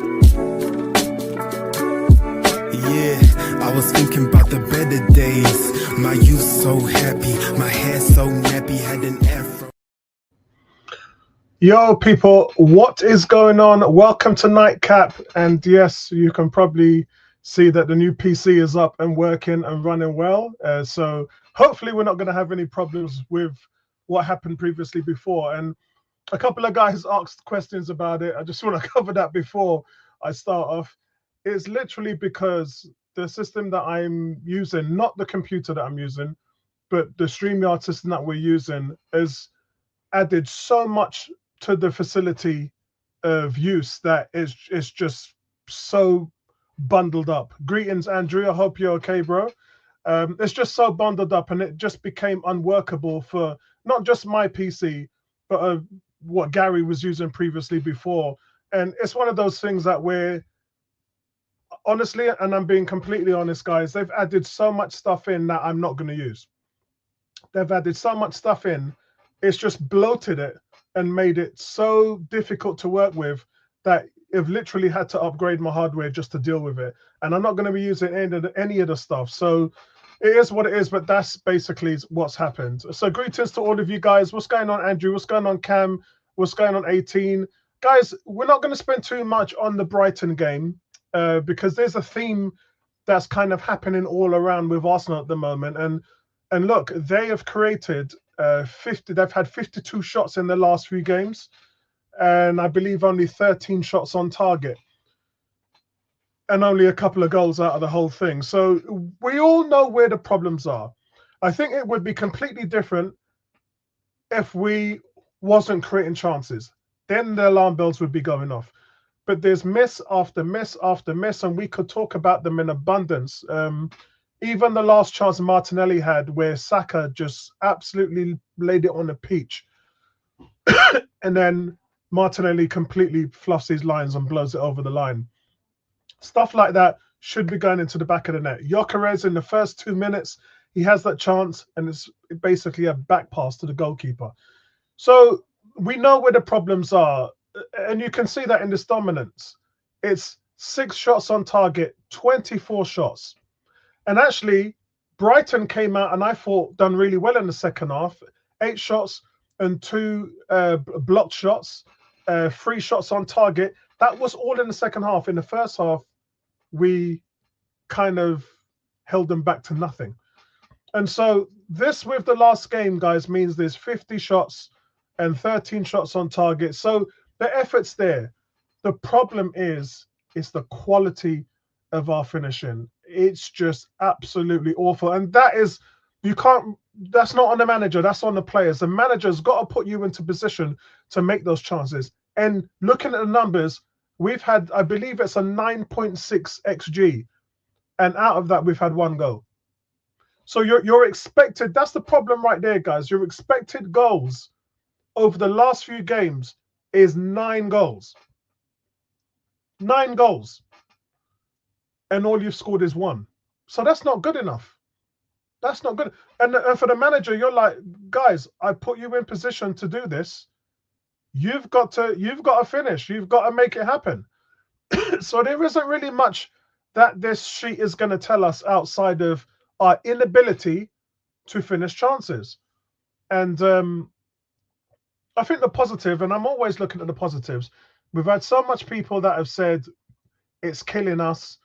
Yeah, I was thinking about the better days. My youth so happy, my hair so nappy, had an afro. Yo, people, what is going on? Welcome to Nightcap. And yes, you can probably see that the new PC is up and working and running well. So hopefully, we're not going to have any problems with what happened previously before. And a couple of guys asked questions about it. I just want to cover that before I start off. It's literally because the system that I'm using, not the computer that I'm using, but the StreamYard system that we're using, is added so much to the facility of use that it's just so bundled up. Greetings, Andrew. I hope you're okay, bro. It's just so bundled up, and it just became unworkable for not just my PC, but what Gary was using previously before. And it's one of those things that we're honestly, and I'm being completely honest, guys, they've added so much stuff in that I'm not going to use. They've added so much stuff in, it's just bloated it and made it so difficult to work with that I've literally had to upgrade my hardware just to deal with it. And I'm not going to be using any of the stuff. So it is what it is, but that's basically what's happened. So greetings to all of you guys. What's going on, Andrew? What's going on, Cam? What's going on, 18? Guys, we're not going to spend too much on the Brighton game because there's a theme that's kind of happening all around with Arsenal at the moment. And look, they have created 50. They've had 52 shots in the last few games, and I believe only 13 shots on target, and only a couple of goals out of the whole thing. So we all know where the problems are. I think it would be completely different if we wasn't creating chances. Then the alarm bells would be going off. But there's miss after miss after miss, and we could talk about them in abundance. Even the last chance Martinelli had, where Saka just absolutely laid it on a peach, and then Martinelli completely fluffs his lines and blows it over the line. Stuff like that should be going into the back of the net. Gyökeres in the first 2 minutes, he has that chance, and it's basically a back pass to the goalkeeper. So we know where the problems are, and you can see that in this dominance. It's 6 shots on target, 24 shots. And actually, Brighton came out and I thought done really well in the second half. 8 shots and 2 blocked shots, 3 shots on target. That was all in the second half. In the first half, we kind of held them back to nothing. And so this with the last game, guys, means there's 50 shots and 13 shots on target. So the effort's there. The problem is it's the quality of our finishing. It's just absolutely awful. And that is, that's not on the manager, that's on the players. The manager's got to put you into position to make those chances. And looking at the numbers, we've had, I believe it's a 9.6 XG. And out of that, we've had 1 goal. So you're expected, that's the problem right there, guys. Your expected goals over the last few games is 9 goals. 9 goals. And all you've scored is 1. So that's not good enough. That's not good. And for the manager, you're like, guys, I put you in position to do this. You've got to finish. You've got to make it happen. So there isn't really much that this sheet is going to tell us outside of our inability to finish chances. And I think the positive, and I'm always looking at the positives, we've had so much people that have said it's killing us.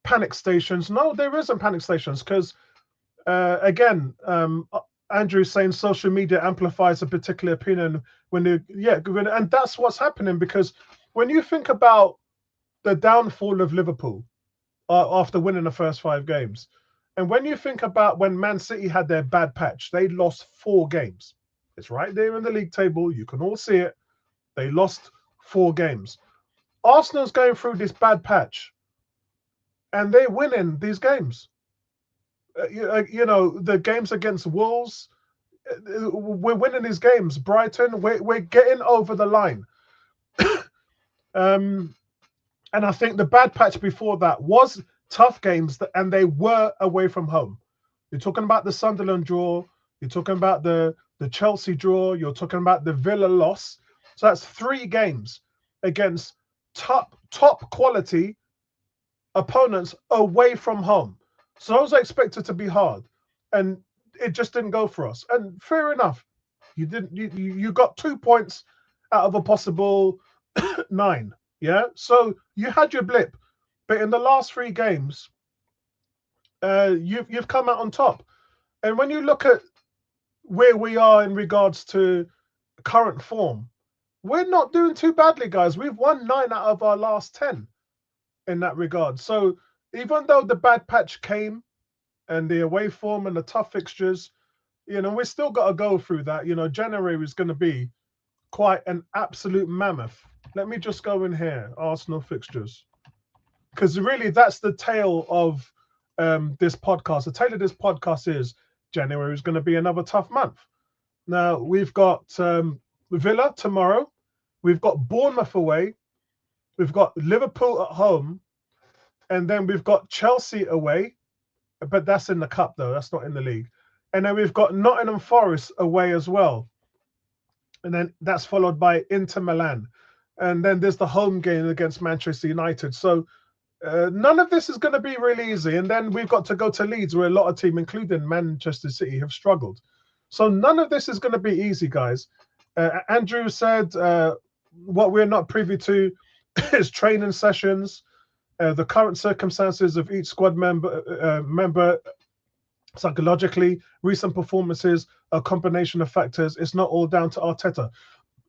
Panic stations. No, there isn't panic stations because, again, Andrew's saying social media amplifies a particular opinion and that's what's happening, because when you think about the downfall of Liverpool after winning the first 5 games, and when you think about when Man City had their bad patch, they lost 4 games. It's right there in the league table. You can all see it. They lost 4 games. Arsenal's going through this bad patch, and they're winning these games. The games against Wolves, we're winning these games. Brighton, we're getting over the line. And I think the bad patch before that was tough games, and they were away from home. You're talking about the Sunderland draw. You're talking about the Chelsea draw. You're talking about the Villa loss. So that's 3 games against top quality opponents away from home. So those are expected to be hard, and it just didn't go for us. And fair enough, you didn't. You got 2 points out of a possible 9. Yeah, so you had your blip, but in the last 3 games, you've come out on top. And when you look at where we are in regards to current form, we're not doing too badly, guys. We've won 9 out of our last 10 in that regard. So even though the bad patch came and the away form and the tough fixtures, we still got to go through that. January is going to be quite an absolute mammoth. Let me just go in here, Arsenal fixtures, because really that's the tale of this podcast. The tale of this podcast is January is going to be another tough month. Now, we've got Villa tomorrow. We've got Bournemouth away. We've got Liverpool at home. And then we've got Chelsea away. But that's in the cup, though. That's not in the league. And then we've got Nottingham Forest away as well. And then that's followed by Inter Milan. And then there's the home game against Manchester United. So none of this is going to be really easy. And then we've got to go to Leeds, where a lot of teams, including Manchester City, have struggled. So none of this is going to be easy, guys. Andrew said what we're not privy to is training sessions, the current circumstances of each squad member psychologically, recent performances, a combination of factors. It's not all down to Arteta.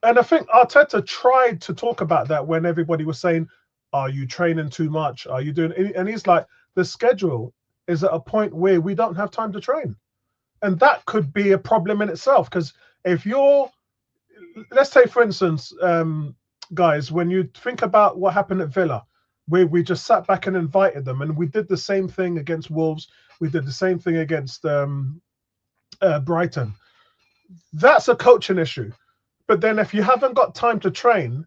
And I think Arteta tried to talk about that when everybody was saying, are you training too much? Are you doing? And he's like, the schedule is at a point where we don't have time to train. And that could be a problem in itself, because if let's take, for instance, guys, when you think about what happened at Villa, where we just sat back and invited them, and we did the same thing against Wolves, we did the same thing against Brighton. That's a coaching issue. But then if you haven't got time to train,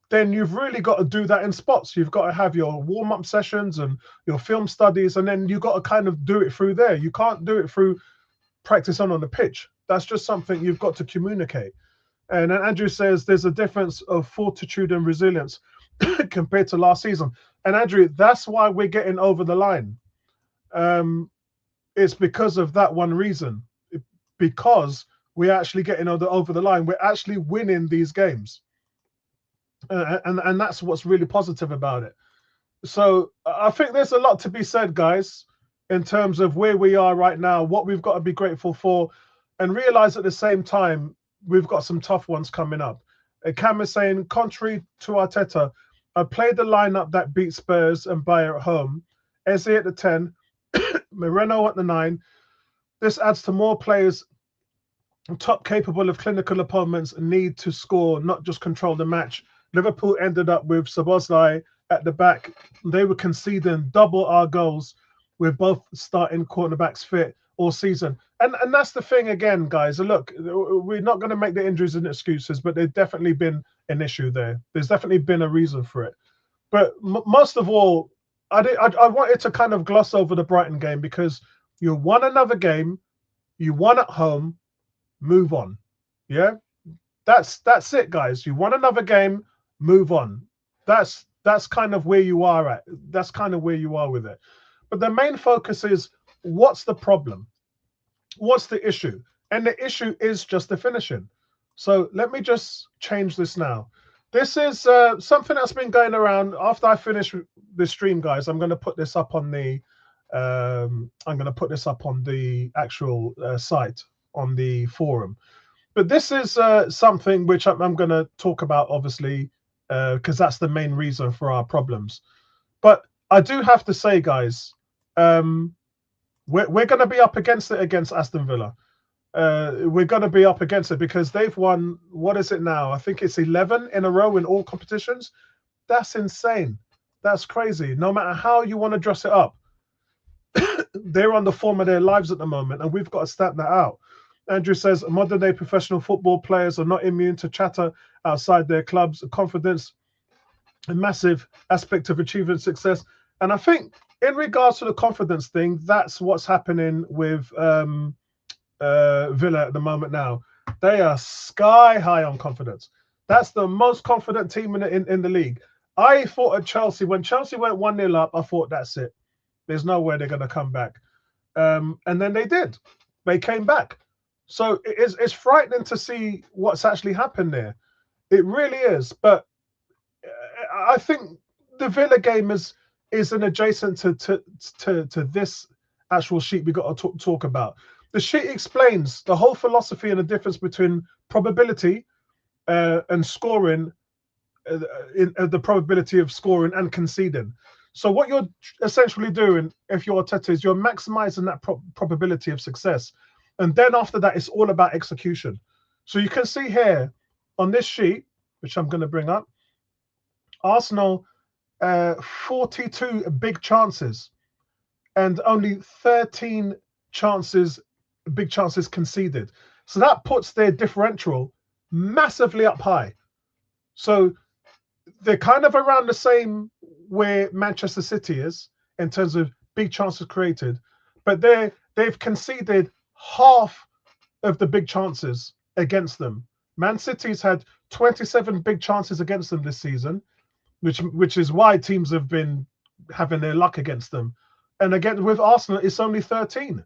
then you've really got to do that in spots. You've got to have your warm-up sessions and your film studies, and then you've got to kind of do it through there. You can't do it through practice on the pitch. That's just something you've got to communicate. And then Andrew says there's a difference of fortitude and resilience compared to last season. And Andrew, that's why we're getting over the line. It's because of that one reason. Because we're actually getting over the line. We're actually winning these games. And that's what's really positive about it. So I think there's a lot to be said, guys, in terms of where we are right now, what we've got to be grateful for, and realize at the same time, we've got some tough ones coming up. Cam is saying, contrary to Arteta, I played the lineup that beat Spurs and Bayer at home. Eze at the 10, Moreno at the 9. This adds to more players top capable of clinical opponents need to score, not just control the match. Liverpool ended up with Szoboszlai at the back. They were conceding double our goals with both starting cornerbacks fit all season. And that's the thing again, guys. Look, we're not going to make the injuries and excuses, but there's definitely been an issue there. There's definitely been a reason for it. But most of all, I wanted to kind of gloss over the Brighton game, because you won another game, you won at home, move on. Yeah, that's it, guys. You won another game, move on. That's kind of where you are at. That's kind of where you are with it. But the main focus is, what's the problem? What's the issue? And the issue is just the finishing. So let me just change this now. This is something that's been going around. After I finish the stream, guys, I'm going to put this up on the actual site, on the forum. But this is something which I'm going to talk about, obviously, because that's the main reason for our problems. But I do have to say, guys, we're going to be up against it against Aston Villa. We're going to be up against it because they've won, what is it now? I think it's 11 in a row in all competitions. That's insane. That's crazy. No matter how you want to dress it up, they're on the form of their lives at the moment, and we've got to stamp that out. Andrew says, modern-day professional football players are not immune to chatter outside their clubs. Confidence, a massive aspect of achieving success. And I think in regards to the confidence thing, that's what's happening with Villa at the moment now. They are sky high on confidence. That's the most confident team in the league. I thought at Chelsea, when Chelsea went 1-0 up, I thought that's it. There's no way they're going to come back. And then they did. They came back. So it's frightening to see what's actually happened there. It really is. But I think the Villa game is an adjacent to this actual sheet we got to talk about. The sheet explains the whole philosophy and the difference between probability and scoring, the probability of scoring and conceding. So what you're essentially doing, if you're Arteta, is you're maximizing that probability of success. And then after that, it's all about execution. So you can see here on this sheet, which I'm going to bring up, Arsenal, 42 big chances and only 13 big chances conceded. So that puts their differential massively up high. So they're kind of around the same where Manchester City is in terms of big chances created, but they've conceded half of the big chances against them. Man City's had 27 big chances against them this season, which is why teams have been having their luck against them. And again, with Arsenal, it's only 13.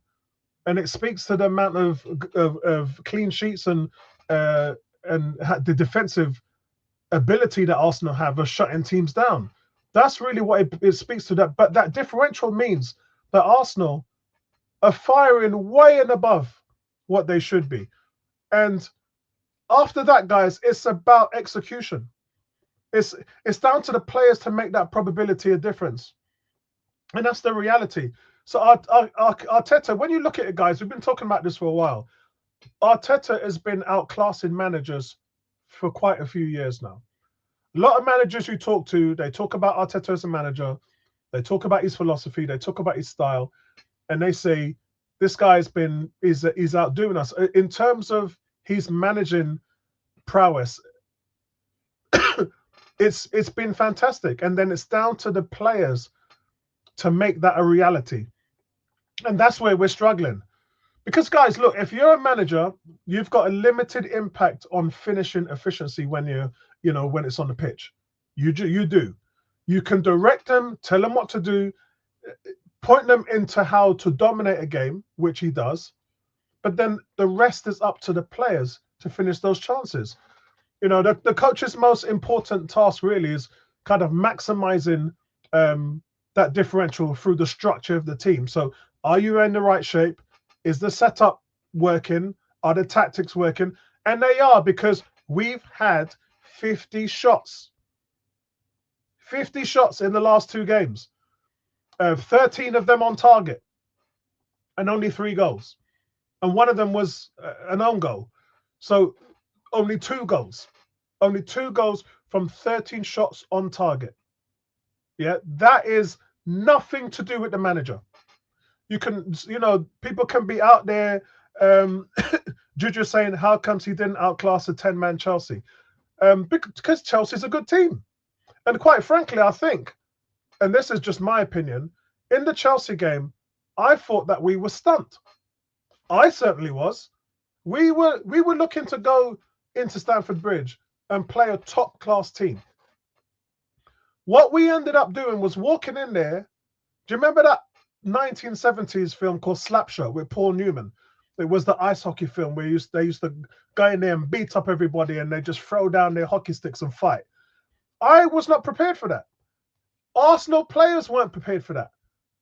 And it speaks to the amount of clean sheets and the defensive ability that Arsenal have of shutting teams down. That's really what it speaks to. That. But that differential means that Arsenal are firing way and above what they should be. And after that, guys, it's about execution. It's down to the players to make that probability a difference. And that's the reality. So Arteta, when you look at it, guys, we've been talking about this for a while. Arteta has been outclassing managers for quite a few years now. A lot of managers you talk to, they talk about Arteta as a manager. They talk about his philosophy. They talk about his style. And they say, this guy's he's outdoing us. In terms of his managing prowess, it's been fantastic. And then it's down to the players to make that a reality. And that's where we're struggling. Because, guys, look, if you're a manager, you've got a limited impact on finishing efficiency when when it's on the pitch. You do. You can direct them, tell them what to do, point them into how to dominate a game, which he does. But then the rest is up to the players to finish those chances. The coach's most important task really is kind of maximizing that differential through the structure of the team. So are you in the right shape? Is the setup working? Are the tactics working? And they are, because we've had 50 shots. 50 shots in the last 2 games. 13 of them on target. And only 3 goals. And one of them was an own goal. So only 2 goals. Only 2 goals from 13 shots on target. Yeah, that is nothing to do with the manager. You can, people can be out there, Juju saying, how comes he didn't outclass a 10-man Chelsea? Because Chelsea's a good team. And quite frankly, I think, and this is just my opinion, in the Chelsea game, I thought that we were stumped. I certainly was. We were looking to go into Stamford Bridge and play a top-class team. What we ended up doing was walking in there. Do you remember that 1970s film called Slapshot with Paul Newman? It was the ice hockey film where they used to go in there and beat up everybody and they just throw down their hockey sticks and fight. I was not prepared for that. Arsenal players weren't prepared for that.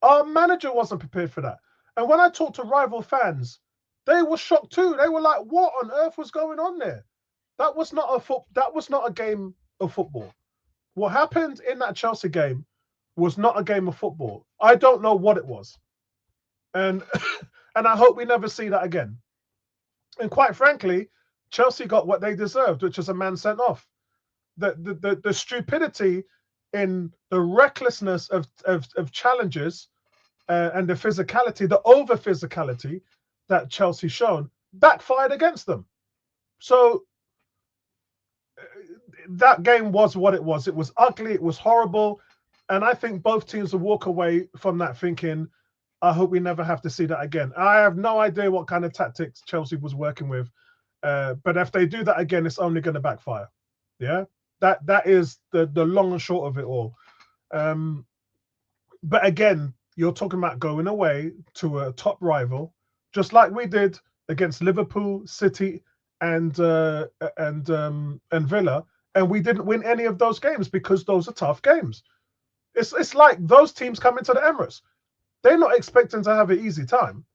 Our manager wasn't prepared for that. And when I talked to rival fans, they were shocked too. They were like, what on earth was going on there? That was not a game of football. What happened in that Chelsea game was not a game of football. I don't know what it was. And and I hope we never see that again. And quite frankly, Chelsea got what they deserved, which is a man sent off. The stupidity in the recklessness of challenges and the physicality, the over physicality that Chelsea shown, backfired against them. So that game was what it was. It was ugly. It was horrible. And I think both teams will walk away from that thinking, I hope we never have to see that again. I have no idea what kind of tactics Chelsea was working with. But if they do that again, it's only going to backfire. Yeah, That is the long and short of it all. But again, you're talking about going away to a top rival, just like we did against Liverpool, City, and Villa, and we didn't win any of those games because those are tough games. It's like those teams coming to the Emirates. They're not expecting to have an easy time.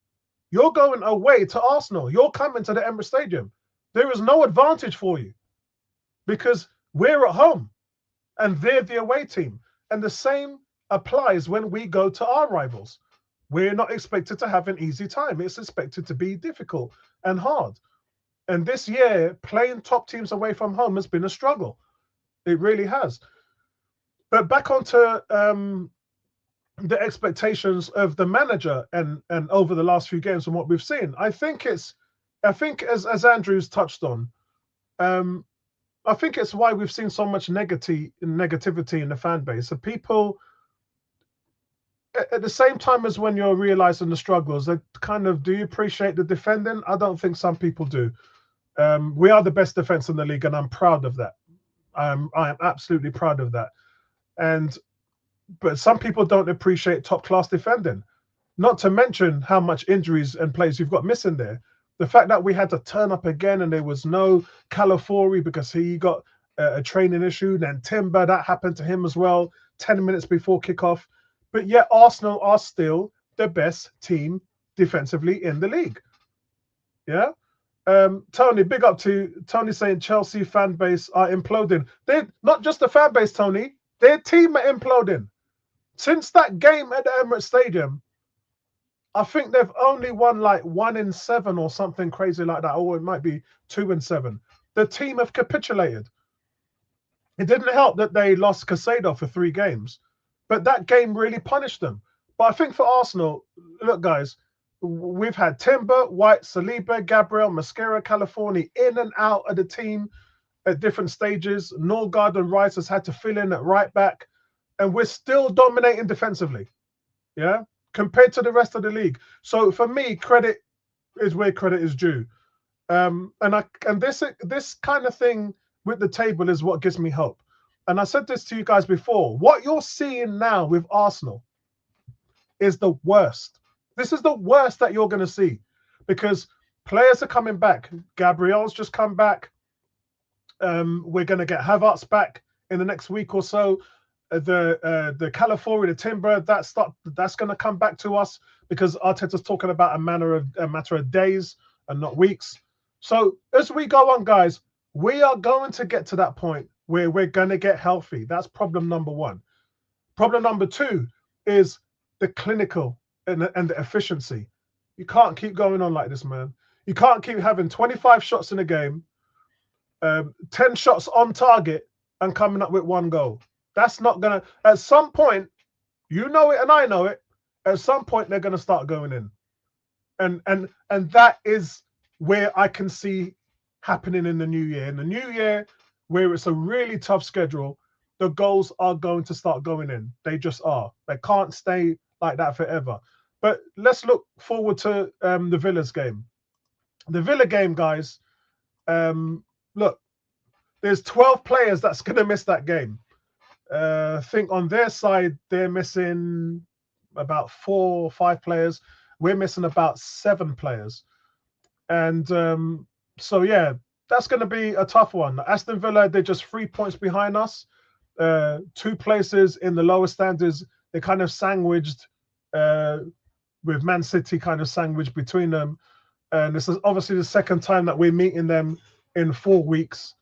You're going away to Arsenal. You're coming to the Emirates Stadium. There is no advantage for you because we're at home and they're the away team. And the same applies when we go to our rivals. We're not expected to have an easy time. It's expected to be difficult and hard. And this year, playing top teams away from home has been a struggle. It really has. But back onto the expectations of the manager and over the last few games and what we've seen. I think as Andrew's touched on, I think it's why we've seen so much negativity in the fan base. So people, at the same time as when you're realizing the struggles, they kind of, do you appreciate the defending? I don't think some people do. We are the best defense in the league, and I'm proud of that. I am absolutely proud of that. But some people don't appreciate top-class defending. Not to mention how much injuries and players you've got missing there. The fact that we had to turn up again and there was no Calafiori because he got a training issue. Then Timber, that happened to him as well, 10 minutes before kickoff. But yet Arsenal are still the best team defensively in the league. Yeah? Tony, big up to Tony saying Chelsea fan base are imploding. They're not just the fan base, Tony. Their team are imploding. Since that game at the Emirates Stadium, I think they've only won like 1-7 or something crazy like that. Or it might be 2-7. The team have capitulated. It didn't help that they lost Casado for 3 games, but that game really punished them. But I think for Arsenal, look, guys, we've had Timber, White, Saliba, Gabriel, Mascara, California in and out of the team at different stages. Norgard and Rice has had to fill in at right back, and we're still dominating defensively. Yeah, compared to the rest of the league. So for me, credit is where credit is due. And this kind of thing with the table is what gives me hope. And I said this to you guys before. What you're seeing now with Arsenal is the worst. This is the worst that you're going to see because players are coming back. Gabriel's just come back. We're going to get Havertz back in the next week or so. The Calafiori, the Timber, that's going to come back to us because Arteta's talking about a matter of days and not weeks. So as we go on, guys, we are going to get to that point where we're going to get healthy. That's problem number 1. Problem number 2 is the clinical and the efficiency. You can't keep going on like this, man. You can't keep having 25 shots in a game, 10 shots on target, and coming up with 1 goal. That's not going to, at some point, you know it and I know it, at some point they're going to start going in. And that is where I can see happening in the new year. In the new year, where it's a really tough schedule, the goals are going to start going in. They just are. They can't stay like that forever. But let's look forward to the Villa's game. The Villa game, guys, look, there's 12 players that's going to miss that game. I think on their side, they're missing about 4 or 5 players. We're missing about 7 players. And so, yeah, that's going to be a tough one. Aston Villa, they're just 3 points behind us. 2 places in the lower standards. They're kind of sandwiched with Man City kind of sandwiched between them. And this is obviously the second time that we're meeting them in 4 weeks.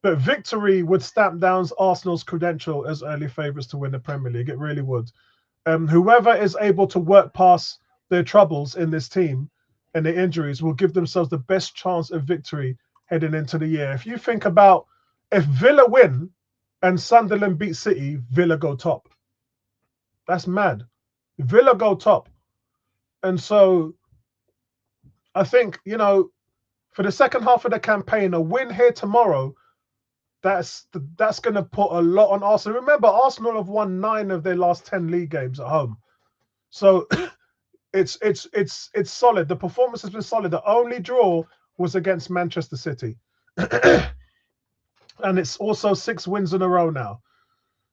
But victory would stamp down Arsenal's credential as early favourites to win the Premier League. It really would. Whoever is able to work past their troubles in this team and their injuries will give themselves the best chance of victory heading into the year. If you think about, if Villa win and Sunderland beat City, Villa go top. That's mad. Villa go top. And so I think, you know, for the second half of the campaign, a win here tomorrow, that's going to put a lot on Arsenal. Remember, Arsenal have won 9 of their last 10 league games at home. So it's solid. The performance has been solid. The only draw was against Manchester City. and it's also 6 wins in a row now.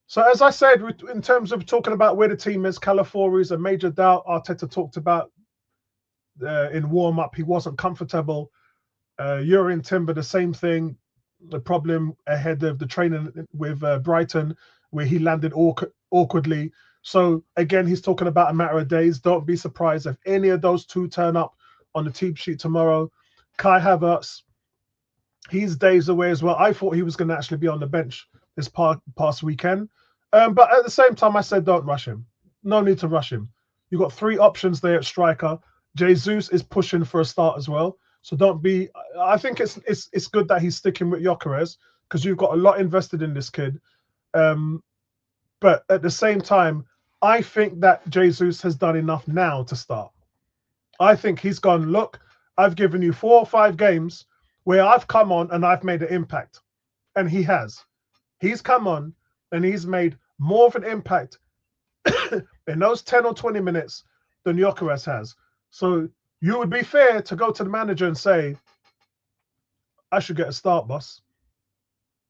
So as I said, in terms of talking about where the team is, Calafiori is a major doubt. Arteta talked about in warm-up, he wasn't comfortable. Urian Timber, the same thing. The problem ahead of the training with Brighton, where he landed awkwardly. So again, he's talking about a matter of days. Don't be surprised if any of those two turn up on the team sheet tomorrow. Kai Havertz, he's days away as well. I thought he was going to actually be on the bench this past weekend. But at the same time, I said, don't rush him. No need to rush him. You've got 3 options there at striker. Jesus is pushing for a start as well. So don't be. I think it's good that he's sticking with Gyökeres because you've got a lot invested in this kid. But at the same time, I think that Jesus has done enough now to start. I think he's gone, look, I've given you 4 or 5 games where I've come on and I've made an impact. And he has. He's come on and he's made more of an impact in those 10 or 20 minutes than Gyökeres has. So you would be fair to go to the manager and say, I should get a start, boss.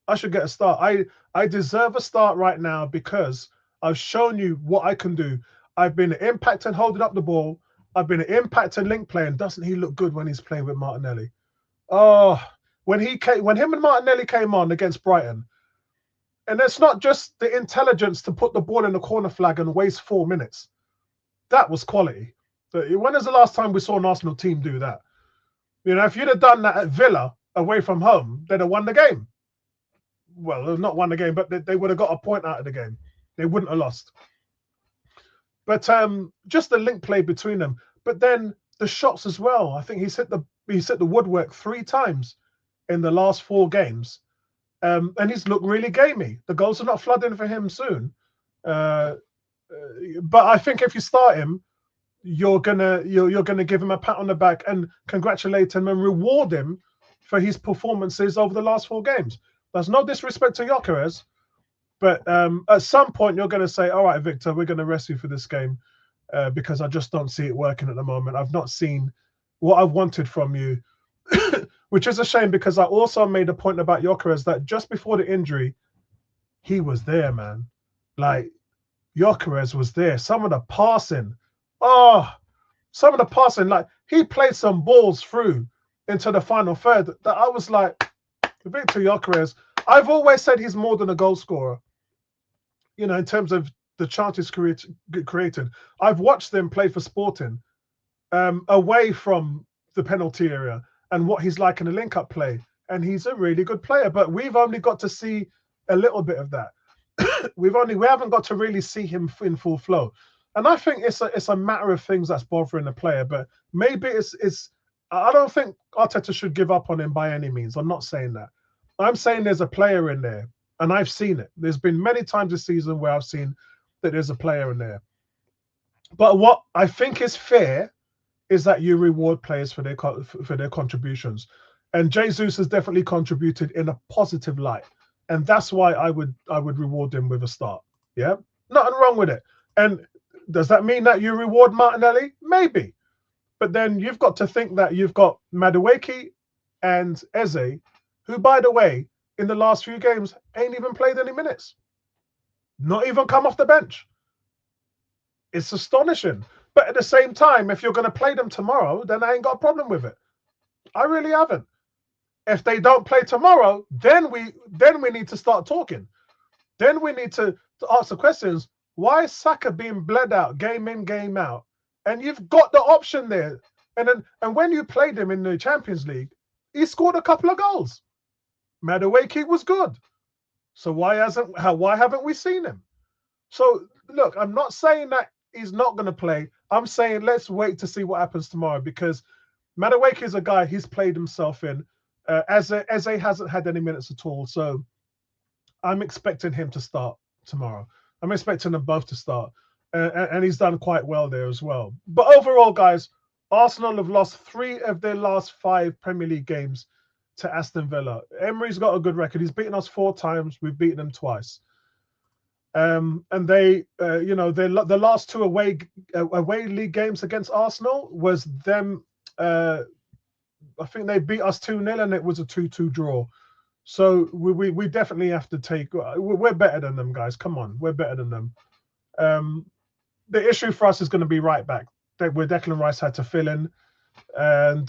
I should get a start. I deserve a start right now because I've shown you what I can do. I've been an impact in holding up the ball. I've been an impact in link play. And doesn't he look good when he's playing with Martinelli? Oh, when him and Martinelli came on against Brighton, and it's not just the intelligence to put the ball in the corner flag and waste 4 minutes. That was quality. When is the last time we saw an Arsenal team do that? You know, if you'd have done that at Villa away from home, they'd have won the game. Well, not won the game, but they would have got a point out of the game. They wouldn't have lost. But just the link play between them. But then the shots as well. I think he's hit the woodwork 3 times in the last 4 games. And he's looked really gamey. The goals are not flooding for him soon. But I think if you start him, you're gonna give him a pat on the back and congratulate him and reward him for his performances over the last 4 games. There's no disrespect to Gyökeres, but at some point you're going to say, all right, Victor, we're going to rest you for this game because I just don't see it working at the moment. I've not seen what I wanted from you, which is a shame because I also made a point about Gyökeres that just before the injury, he was there, man. Like, Gyökeres was there. Some of the passing, like he played some balls through into the final third that I was like, Victor Gyökeres, I've always said he's more than a goal scorer. You know, in terms of the chances created. I've watched them play for Sporting away from the penalty area and what he's like in a link-up play. And he's a really good player, but we've only got to see a little bit of that. we haven't got to really see him in full flow. And I think it's a matter of things that's bothering the player, but maybe it's I don't think Arteta should give up on him by any means. I'm not saying that. I'm saying there's a player in there, and I've seen it. There's been many times this season where I've seen that there's a player in there. But what I think is fair is that you reward players for their contributions. And Jesus has definitely contributed in a positive light. And that's why I would reward him with a start. Yeah? Nothing wrong with it. And does that mean that you reward Martinelli? Maybe. But then you've got to think that you've got Madueke and Eze, who, by the way, in the last few games, ain't even played any minutes. Not even come off the bench. It's astonishing. But at the same time, if you're going to play them tomorrow, then I ain't got a problem with it. I really haven't. If they don't play tomorrow, then we need to start talking. Then we need to ask the questions. Why is Saka being bled out, game in, game out? And you've got the option there. And when you played him in the Champions League, he scored a couple of goals. Madueke was good. So why haven't we seen him? So look, I'm not saying that he's not going to play. I'm saying let's wait to see what happens tomorrow because Madueke is a guy he's played himself in. Eze hasn't had any minutes at all. So I'm expecting him to start tomorrow. I'm expecting them both to start. And he's done quite well there as well. But overall, guys, Arsenal have lost 3 of their last 5 Premier League games to Aston Villa. Emery's got a good record. He's beaten us 4 times. We've beaten them twice. And they, the last 2 away league games against Arsenal was them. I think they beat us 2-0 and it was a 2-2 draw. So we definitely have to take. We're better than them, guys. Come on, we're better than them. Um, the issue for us is going to be right back. Where Declan Rice had to fill in, and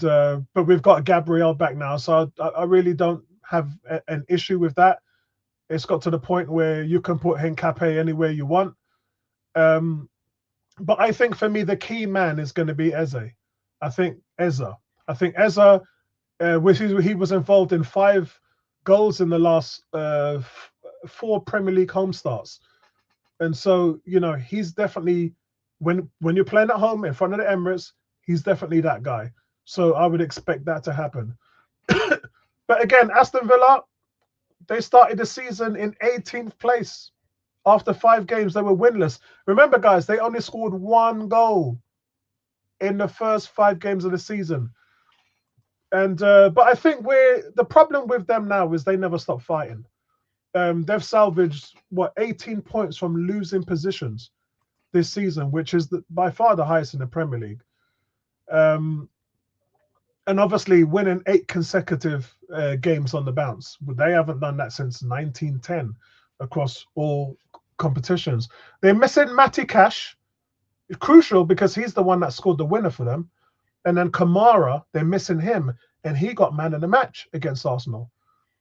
but we've got Gabriel back now, so I really don't have an issue with that. It's got to the point where you can put Hincape anywhere you want. Um, but I think for me, the key man is going to be Eze. I think Eze. I think Eze, he was involved in 5 goals in the last 4 Premier League home starts. And so, he's definitely, when you're playing at home in front of the Emirates, he's definitely that guy. So I would expect that to happen. But again, Aston Villa, they started the season in 18th place. After 5 games, they were winless. Remember, guys, they only scored 1 goal in the first 5 games of the season. And but I think the problem with them now is they never stop fighting. They've salvaged 18 points from losing positions this season, which is by far the highest in the Premier League. And obviously winning 8 consecutive games on the bounce. They haven't done that since 1910 across all competitions. They're missing Matty Cash. It's crucial because he's the one that scored the winner for them. And then Kamara, they're missing him, and he got man of the match against Arsenal.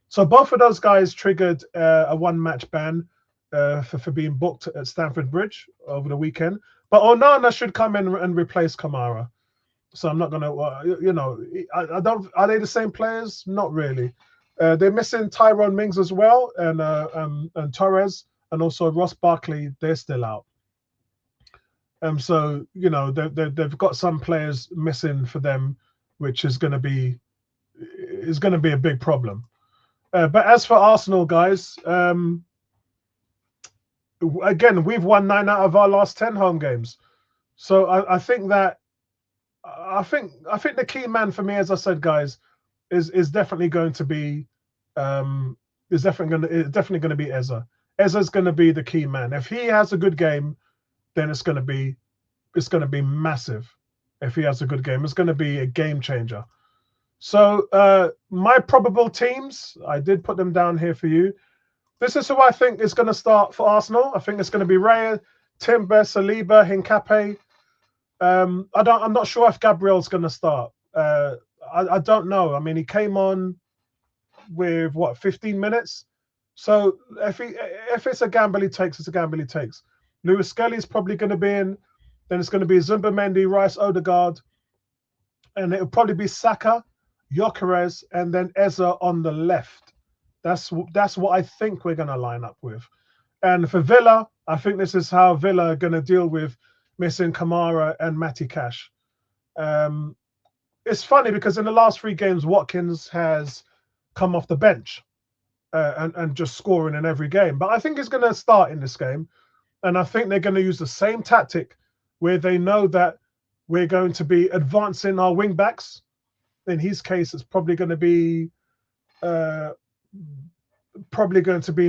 So both of those guys triggered a 1-match ban for being booked at Stamford Bridge over the weekend. But Onana should come in and replace Kamara. So I'm not going to, I don't. Are they the same players? Not really. They're missing Tyrone Mings as well, and Torres, and also Ross Barkley. They're still out. So they've got some players missing for them, which is going to be a big problem. But as for Arsenal, guys, again, we've won 9 out of our last 10 home games. So I think the key man for me, as I said, guys, is definitely going to be definitely going to be Eze. Eze's going to be the key man. If he has a good game, then it's going to be massive. If he has a good game, it's going to be a game changer. So my probable teams, I did put them down here for you. This is who I think is going to start for Arsenal. I think it's going to be Raya, Timber, Saliba, Hincape. I'm not sure if Gabriel's going to start. I don't know. I mean, he came on with 15 minutes. So if it's a gamble he takes, it's a gamble he takes. Lewis Skelly's probably going to be in. Then it's going to be Zumbamendi, Rice, Odegaard, and it'll probably be Saka, Gyökeres, and then Eze on the left. That's what I think we're going to line up with. And for Villa, I think this is how Villa are going to deal with missing Kamara and Matty Cash. It's funny because in the last 3 games, Watkins has come off the bench and just scoring in every game. But I think he's going to start in this game. And I think they're going to use the same tactic where they know that we're going to be advancing our wing backs. In his case, it's probably going to be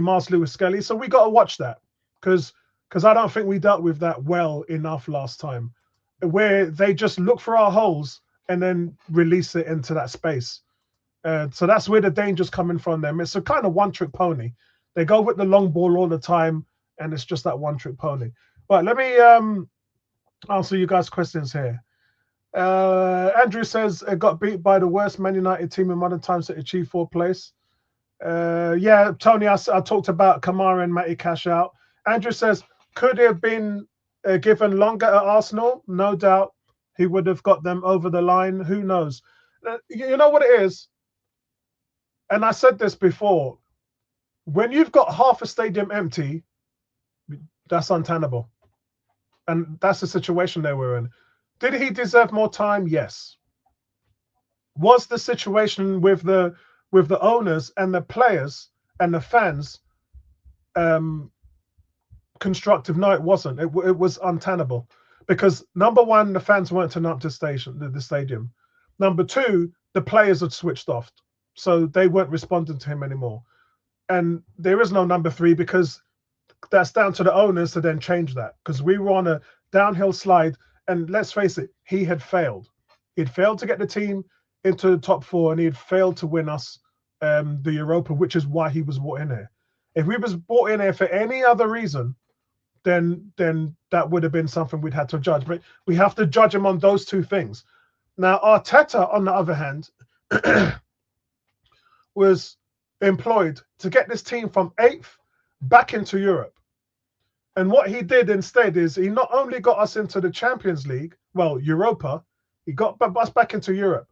Mars Lewis Skelly. So we got to watch that because I don't think we dealt with that well enough last time, where they just look for our holes and then release it into that space. So that's where the danger's coming from them. It's a kind of one-trick pony. They go with the long ball all the time, and it's just that one-trick pony. Right, let me answer you guys' questions here. Andrew says it got beat by the worst Man United team in modern times to achieve 4th place. Yeah, Tony, I talked about Kamara and Matty Cash out. Andrew says, could he have been given longer at Arsenal? No doubt he would have got them over the line. Who knows? You know what it is? And I said this before. When you've got half a stadium empty, that's untenable. And that's the situation they were in. Did he deserve more time? Yes. Was the situation with the owners and the players and the fans constructive? No, it wasn't. It was untenable because number one, the fans weren't turning up to the stadium. Number two, the players had switched off, so they weren't responding to him anymore. And there is no number 3 because that's down to the owners to then change that, because we were on a downhill slide. And let's face it, he had failed. He'd failed to get the team into the top 4, and he had failed to win us the Europa, which is why he was brought in here. If we was brought in here for any other reason, then that would have been something we'd had to judge. But we have to judge him on those two things. Now, Arteta, on the other hand, was employed to get this team from 8th back into Europe. And what he did instead is he not only got us into the Champions League, well, Europa, he got us back into Europe.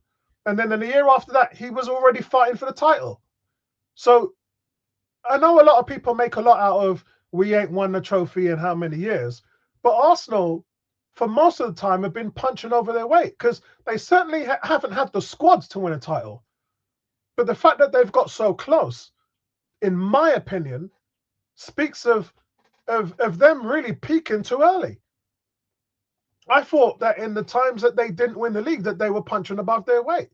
And then in the year after that, he was already fighting for the title. So I know a lot of people make a lot out of we ain't won the trophy in how many years, but Arsenal, for most of the time, have been punching over their weight because they certainly haven't had the squads to win a title. But the fact that they've got so close, in my opinion, speaks of them really peaking too early. I thought that in the times that they didn't win the league, that they were punching above their weight.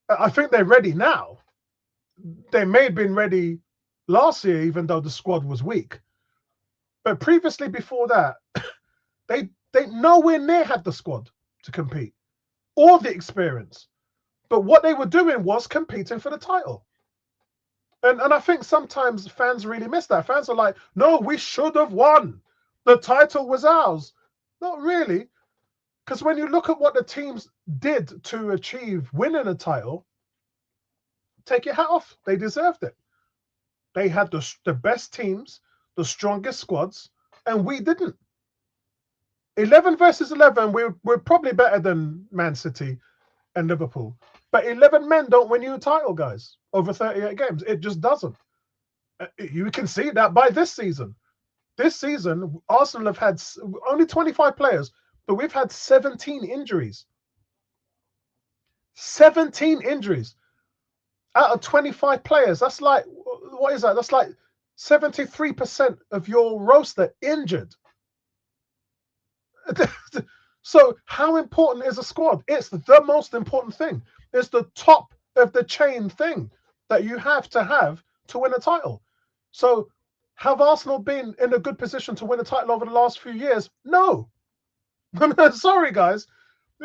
I think they're ready now. They may have been ready last year, even though the squad was weak. But previously, before that, they nowhere near had the squad to compete or the experience. But what they were doing was competing for the title. And I think sometimes fans really miss that. Fans are like, no, we should have won. The title was ours. Not really. Because when you look at what the teams did to achieve winning a title, take your hat off. They deserved it. They had the best teams, the strongest squads, and we didn't. 11 versus 11, we're probably better than Man City and Liverpool. But 11 men don't win you a title, guys, over 38 games. It just doesn't. You can see that by this season. This season, Arsenal have had only 25 players, but we've had 17 injuries. 17 injuries out of 25 players. That's like, what is that? That's like 73% of your roster injured. So how important is a squad? It's the most important thing. It's the top of the chain thing that you have to win a title. So have Arsenal been in a good position to win a title over the last few years? No. Sorry, guys.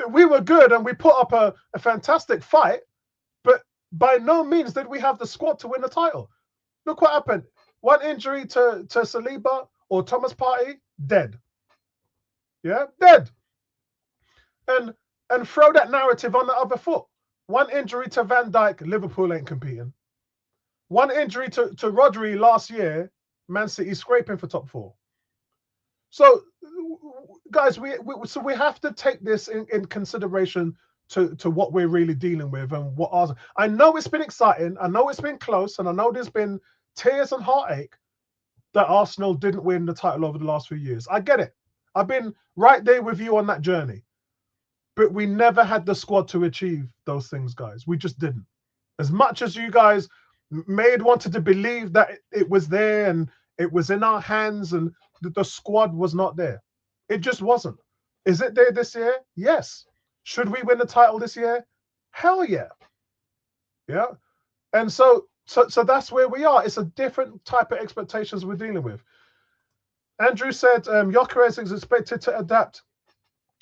We were good and we put up a fantastic fight, but by no means did we have the squad to win the title. Look what happened. One injury to Saliba or Thomas Partey, dead. Yeah, dead. And throw that narrative on the other foot. One injury to Van Dijk, Liverpool ain't competing. One injury to Rodri last year, Man City scraping for top 4. So, guys, we have to take this in consideration to what we're really dealing with and what Arsenal. I know it's been exciting. I know it's been close, and I know there's been tears and heartache that Arsenal didn't win the title over the last few years. I get it. I've been right there with you on that journey. But we never had the squad to achieve those things, guys. We just didn't. As much as you guys may have wanted to believe that it was there and it was in our hands and the squad was not there. It just wasn't. Is it there this year? Yes. Should we win the title this year? Hell yeah. Yeah. And so that's where we are. It's a different type of expectations we're dealing with. Andrew said Gyökeres is expected to adapt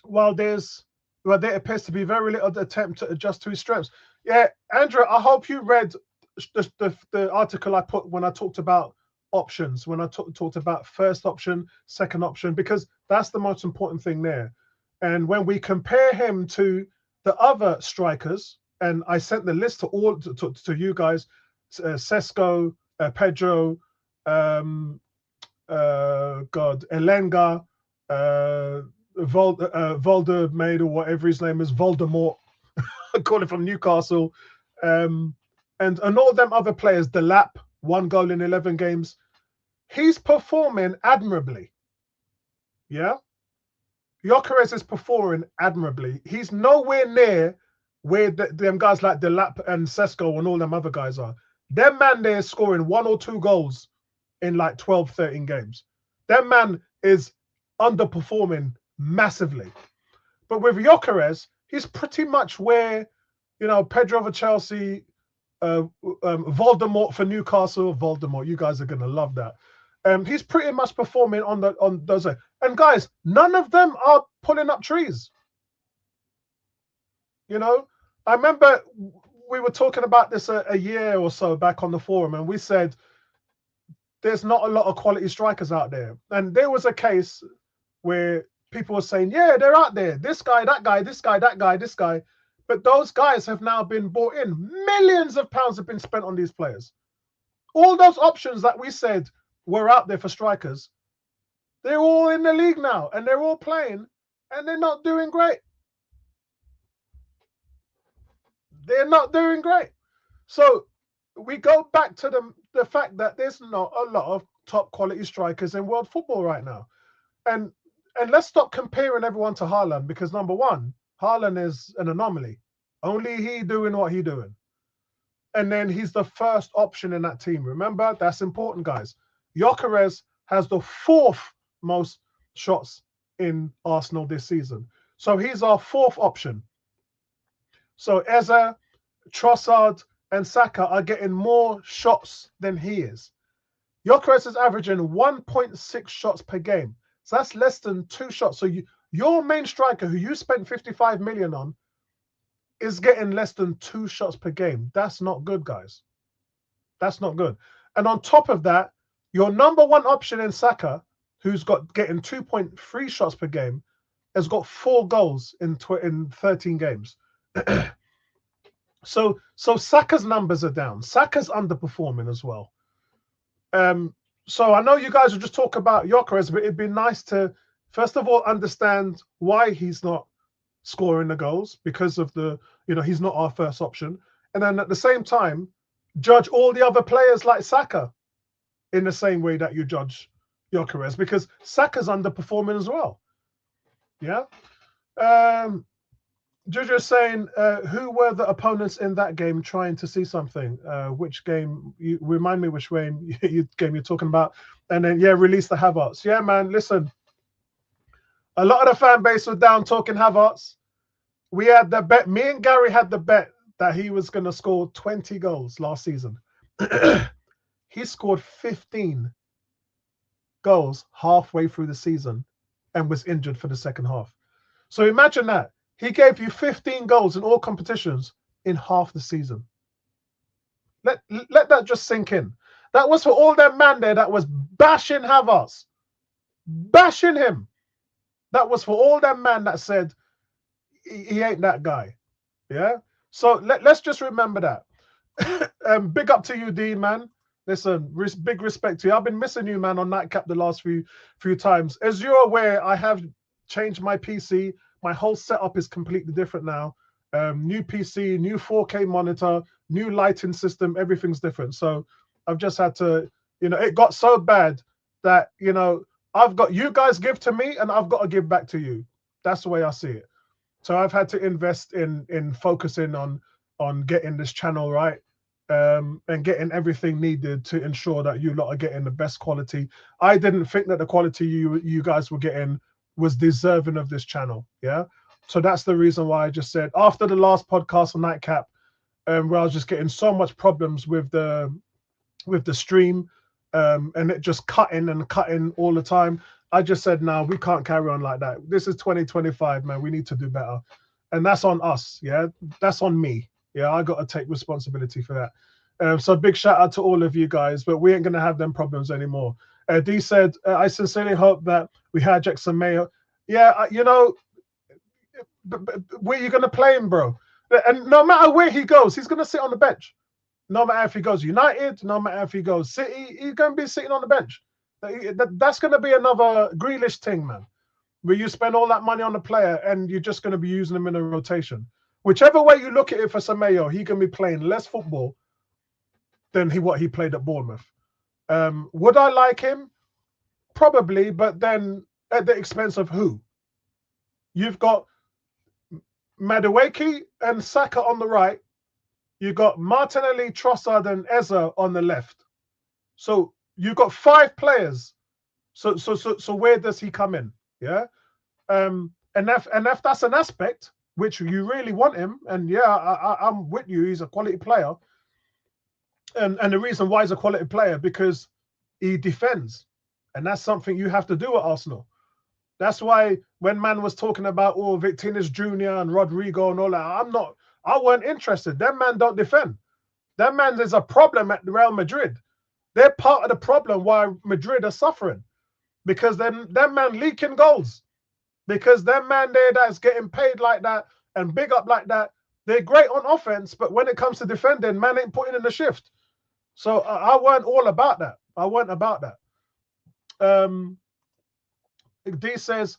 while there appears to be very little attempt to adjust to his strengths. Yeah, Andrew, I hope you read the article I put when I talked about options, when I talked about first option, second option, because that's the most important thing there. And when we compare him to the other strikers, and I sent the list to you guys, Sesko, Pedro, Elenga, Voldemade, or whatever his name is, Voldemort, I call it from Newcastle, and all of them other players, Delap, 1 goal in 11 games. He's performing admirably. Yeah? Gyökeres is performing admirably. He's nowhere near where them guys like Delap and Sesko and all them other guys are. Them man there is scoring 1 or 2 goals in like 12, 13 games. That man is underperforming massively. But with Gyökeres, he's pretty much where, Pedro for Chelsea, Voldemort for Newcastle. Voldemort, you guys are going to love that. He's pretty much performing on those. And guys, none of them are pulling up trees. I remember we were talking about this a year or so back on the forum, and we said there's not a lot of quality strikers out there. And there was a case where people were saying, yeah, they're out there. This guy, that guy, this guy, that guy, this guy. But those guys have now been bought in. Millions of pounds have been spent on these players. All those options that we said were out there for strikers, they're all in the league now, and they're all playing, and they're not doing great. They're not doing great. So we go back to the fact that there's not a lot of top quality strikers in world football right now. And let's stop comparing everyone to Haaland, because number one, Haaland is an anomaly. Only he doing what he doing. And then he's the first option in that team. Remember, that's important, guys. Gyökeres has the 4th most shots in Arsenal this season. So he's our 4th option. So Eze, Trossard, and Saka are getting more shots than he is. Gyökeres is averaging 1.6 shots per game. So that's less than 2 shots. So your main striker, who you spent 55 million on, is getting less than 2 shots per game. That's not good, guys. That's not good. And on top of that, your number 1 option in Saka, who's getting 2.3 shots per game, has got 4 goals in 13 games. So Saka's numbers are down. Saka's underperforming as well. So I know you guys will just talk about Gyökeres, but it'd be nice to, first of all, understand why he's not scoring the goals, because of he's not our first option. And then at the same time, judge all the other players like Saka in the same way that you judge Gyökeres, because Saka's underperforming as well. Yeah. Juju's saying, who were the opponents in that game trying to see something? Which game? You remind me which game you're talking about. And then, yeah, release the Havertz. Yeah, man, listen. A lot of the fan base was down talking Havertz. We had the bet. Me and Gary had the bet that he was going to score 20 goals last season. He scored 15 goals halfway through the season and was injured for the second half. So imagine that. He gave you 15 goals in all competitions in half the season. Let that just sink in. That was for all that man there that was bashing Havertz. Bashing him. That was for all that man that said he ain't that guy. Yeah? So let's just remember that. Big up to you, Dean, man. Listen, big respect to you. I've been missing you, man, on Nightcap the last few times. As you're aware, I have changed my PC. My whole setup is completely different now. New PC, new 4K monitor, new lighting system, everything's different. So I've just had to, it got so bad that, I've got, you guys give to me and I've got to give back to you. That's the way I see it. So I've had to invest in focusing on getting this channel right, and getting everything needed to ensure that you lot are getting the best quality. I didn't think that the quality you guys were getting was deserving of this channel. Yeah. So that's the reason why I just said, after the last podcast on Nightcap, where I was just getting so much problems with the stream, and it just cutting all the time, I just said, no, we can't carry on like that. This is 2025, man. We need to do better. And that's on us. Yeah. That's on me. Yeah. I got to take responsibility for that. So big shout out to all of you guys, but we ain't going to have them problems anymore. D said, I sincerely hope that we hijack some mayo. Yeah, where you going to play him, bro? And no matter where he goes, he's going to sit on the bench. No matter if he goes United, no matter if he goes City, he's going to be sitting on the bench. That's going to be another Grealish thing, man, where you spend all that money on the player and you're just going to be using him in a rotation. Whichever way you look at it for Semedo, he can be playing less football than what he played at Bournemouth. Would I like him? Probably, but then at the expense of who? You've got Madueke and Saka on the right. You've got Martinelli, Trossard, and Eze on the left. So you've got 5 players. So where does he come in? Yeah. And if that's an aspect which you really want him, and yeah, I'm with you, he's a quality player. And the reason why he's a quality player, because he defends. And that's something you have to do at Arsenal. That's why when man was talking about Victinas Jr. and Rodrigo and all that, I weren't interested. That man don't defend. That man is a problem at Real Madrid. They're part of the problem why Madrid are suffering, because that man leaking goals. Because that man there that's getting paid like that and big up like that, they're great on offense, but when it comes to defending, man ain't putting in the shift. So I weren't all about that. I weren't about that. D says,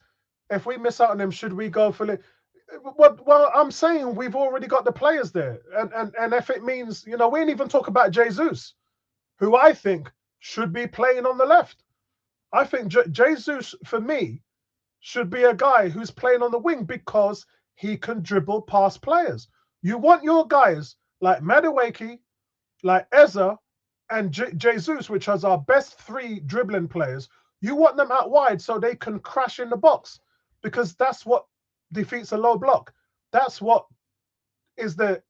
if we miss out on him, should we go for it? Well, I'm saying we've already got the players there. And if it means, we ain't even talk about Jesus, who I think should be playing on the left. I think Jesus, for me, should be a guy who's playing on the wing because he can dribble past players. You want your guys like Madueke, like Eza, and Jesus, which is our best 3 dribbling players. You want them out wide so they can crash in the box, because that's what defeats a low block. That's what is the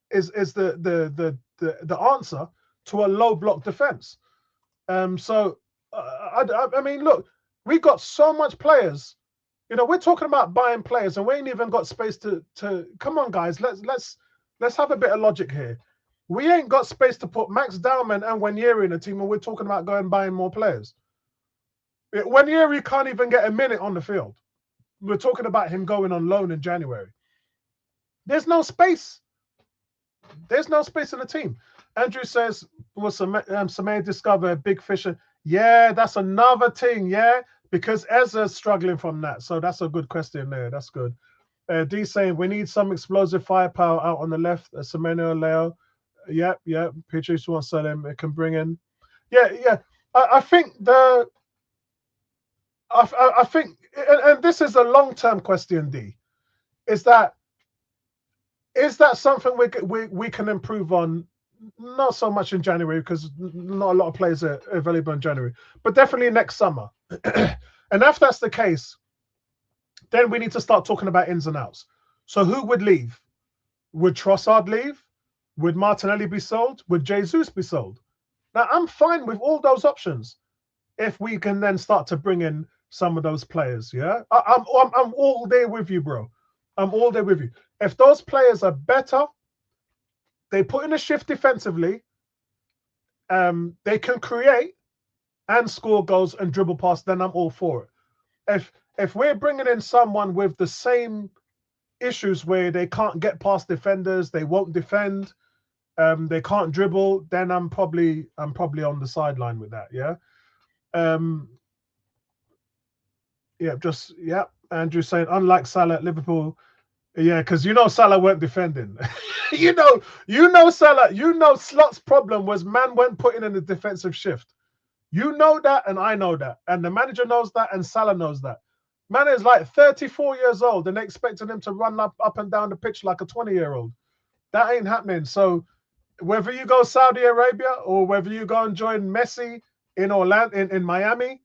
answer to a low block defense. I mean, look, we got so much players. We're talking about buying players, and we ain't even got space to. Come on, guys, let's have a bit of logic here. We ain't got space to put Max Dowman and Wanyeri in a team, and we're talking about going buying more players. Wanyeri can't even get a minute on the field. We're talking about him going on loan in January. There's no space. There's no space in the team. Andrew says, will Samay discover a big fish? Yeah, that's another thing, yeah, because Ezra's struggling from that. So that's a good question there. That's good. D saying, we need some explosive firepower out on the left. Semeno, Leo. Yep. Patrice wants to sell him. It can bring in. Yeah. I think I think, and this is a long-term question, D, is that something we can improve on? Not so much in January, because not a lot of players are available in January, but definitely next summer. And if that's the case, then we need to start talking about ins and outs. So who would leave? Would Trossard leave? Would Martinelli be sold? Would Jesus be sold? Now, I'm fine with all those options if we can then start to bring in some of those players, yeah? I'm all there with you, bro. I'm all there with you. If those players are better, they put in a shift defensively, they can create and score goals and dribble past, then I'm all for it. If we're bringing in someone with the same issues where they can't get past defenders, they won't defend, they can't dribble, then I'm probably on the sideline with that, yeah? Andrew saying, unlike Salah at Liverpool, yeah, because Salah weren't defending. you know Salah, Slot's problem was man weren't putting in the defensive shift. You know that, and I know that, and the manager knows that, and Salah knows that. Man is like 34 years old, and they expecting him to run up and down the pitch like a 20-year-old. That ain't happening. So whether you go Saudi Arabia or whether you go and join Messi in Orlando, in Miami,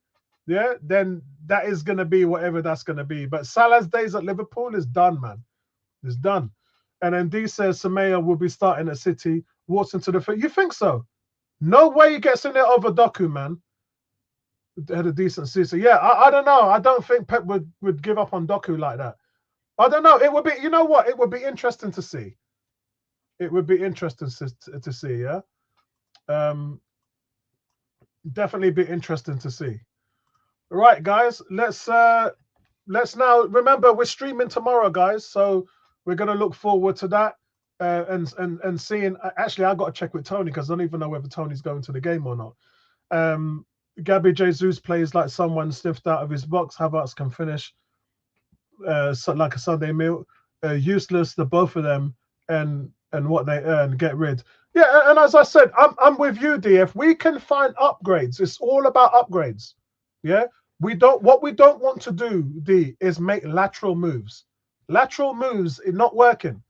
yeah, then that is going to be whatever that's going to be. But Salah's days at Liverpool is done, man. It's done. And then D says Samaya will be starting at City, walks into the field. You think so? No way he gets in there over Doku, man. Had a decent season. Yeah, I don't know. I don't think Pep would give up on Doku like that. I don't know. It would be, you know what? It would be interesting to see. It would be interesting to see, yeah? Definitely be interesting to see. All right, guys, let's now remember we're streaming tomorrow, guys. So we're gonna look forward to that and seeing. Actually, I got to check with Tony because I don't even know whether Tony's going to the game or not. Gabby Jesus plays like someone sniffed out of his box. Havertz can finish like a Sunday meal. Useless, the both of them, and what they earn, get rid. Yeah, and as I said, I'm with you, D. If we can find upgrades, it's all about upgrades. Yeah, what we don't want to do, D, is make lateral moves. Lateral moves is not working.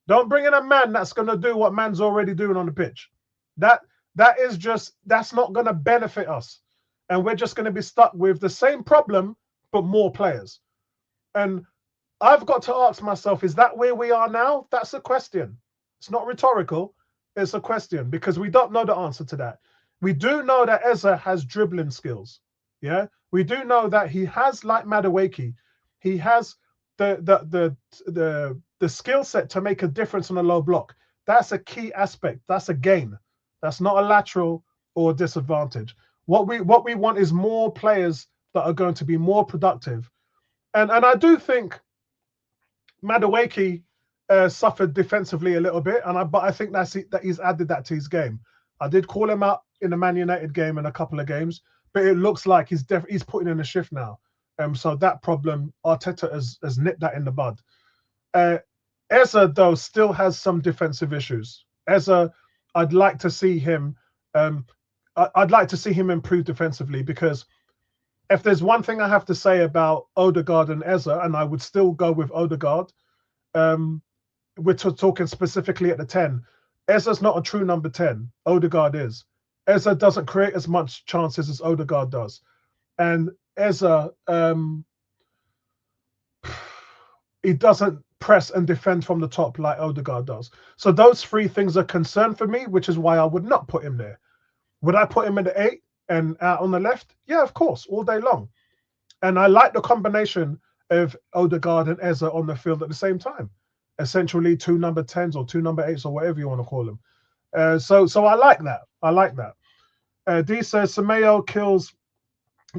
Don't bring in a man that's going to do what man's already doing on the pitch. That's not going to benefit us. And we're just going to be stuck with the same problem, but more players. And I've got to ask myself, is that where we are now? That's a question. It's not rhetorical. It's a question because we don't know the answer to that. We do know that Eza has dribbling skills. Yeah, we do know that he has, like Madueke, he has the the skill set to make a difference on a low block. That's a key aspect. That's a gain. That's not a lateral or a disadvantage. What we want is more players that are going to be more productive. And I do think Madueke suffered defensively a little bit, but I think that he's added that to his game. I did call him out in the Man United game and a couple of games, but it looks like he's putting in a shift now. So that problem, Arteta has nipped that in the bud. Eza, though, still has some defensive issues. Eza, I'd like to see him. I'd like to see him improve defensively, because if there's one thing I have to say about Odegaard and Eza, and I would still go with Odegaard, we're talking specifically at the 10. Eza's not a true number 10. Odegaard is. Eza doesn't create as much chances as Odegaard does. And Eza, he doesn't press and defend from the top like Odegaard does. So those three things are concern for me, which is why I would not put him there. Would I put him in the 8 and out on the left? Yeah, of course, all day long. And I like the combination of Odegaard and Eza on the field at the same time. Essentially 2 number 10s or 2 number 8s or whatever you want to call them. So I like that. I like that. D says Semedo kills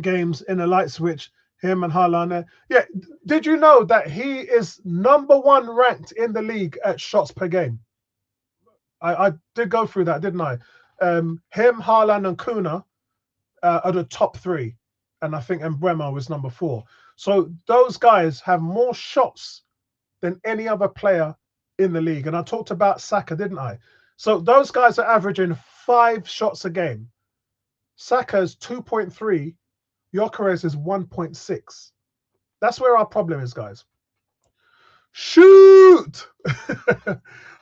games in a light switch. Him and Haaland. Yeah, did you know that he is number 1 ranked in the league at shots per game? I did go through that, didn't I? Him, Haaland, and Kuna are the top 3. And I think Mbeumo was number 4. So those guys have more shots than any other player in the league. And I talked about Saka, didn't I? So those guys are averaging 5 shots a game. Saka's 2.3. Gyökeres is 1.6. That's where our problem is, guys. Shoot!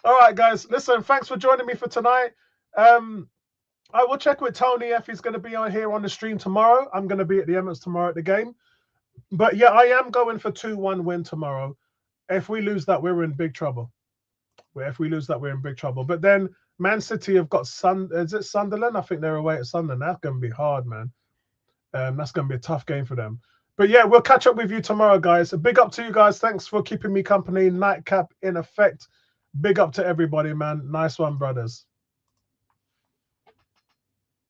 All right, guys. Listen, thanks for joining me for tonight. I will check with Tony if he's going to be on here on the stream tomorrow. I'm going to be at the Emirates tomorrow at the game. But yeah, I am going for 2-1 win tomorrow. If we lose that, we're in big trouble. If we lose that, we're in big trouble. But then Man City have got Sunderland? I think they're away at Sunderland. That's going to be hard, man. That's going to be a tough game for them. But yeah, we'll catch up with you tomorrow, guys. A big up to you guys. Thanks for keeping me company. Nightcap in effect. Big up to everybody, man. Nice one, brothers.